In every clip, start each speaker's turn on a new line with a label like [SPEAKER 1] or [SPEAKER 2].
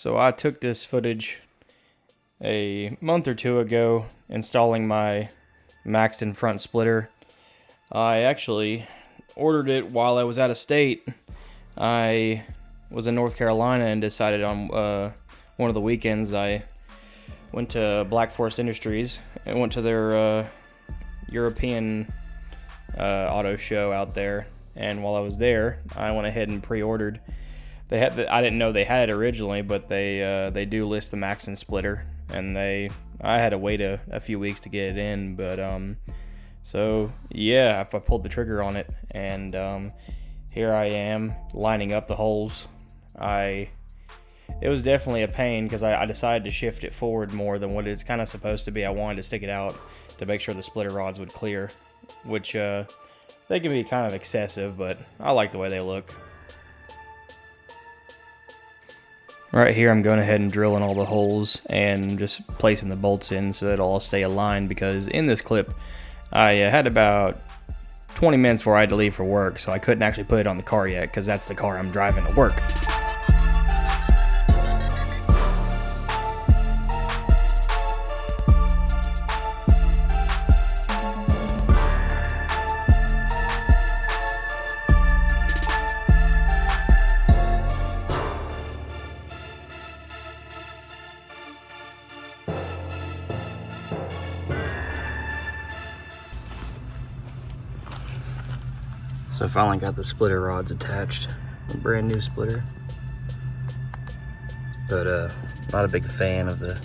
[SPEAKER 1] So I took this footage a month or two ago installing my Maxton front splitter. I actually ordered it while I was out of state. I was in North Carolina and decided on one of the weekends I went to Black Forest Industries and went to their European auto show out there. And while I was there, I went ahead and pre-ordered. I didn't know they had it originally, but they do list the Maxton splitter, and I had to wait a few weeks to get it in. But so yeah, I pulled the trigger on it, and here I am lining up the holes. It was definitely a pain because I decided to shift it forward more than what it's kind of supposed to be. I wanted to stick it out to make sure the splitter rods would clear, which they can be kind of excessive, but I like the way they look. Right here I'm going ahead and drilling all the holes and just placing the bolts in so that it'll all stay aligned, because in this clip I had about 20 minutes before I had to leave for work, so I couldn't actually put it on the car yet because that's the car I'm driving to work. So I finally got the splitter rods attached, a brand new splitter, but not a big fan of the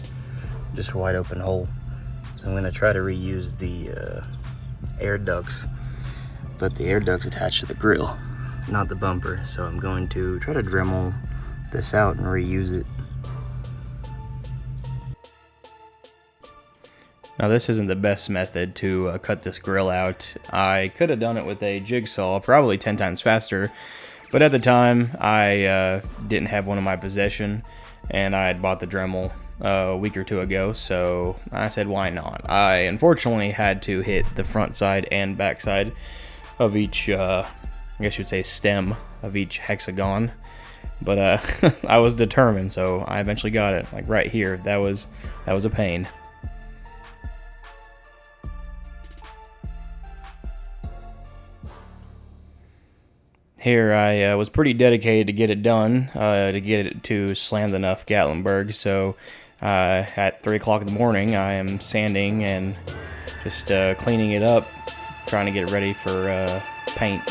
[SPEAKER 1] just wide open hole. So I'm gonna try to reuse the air ducts, but the air duct's attached to the grill, not the bumper. So I'm going to try to Dremel this out and reuse it. Now this isn't the best method to cut this grill out. I could have done it with a jigsaw, probably 10 times faster, but at the time I didn't have one in my possession, and I had bought the Dremel a week or two ago, so I said why not. I unfortunately had to hit the front side and back side of each, I guess you'd say stem of each hexagon, but I was determined, so I eventually got it, like right here. That was a pain. Here I was pretty dedicated to get it done, to get it to slammed enough Gatlinburg. So at 3 o'clock in the morning, I am sanding and just cleaning it up, trying to get it ready for paint.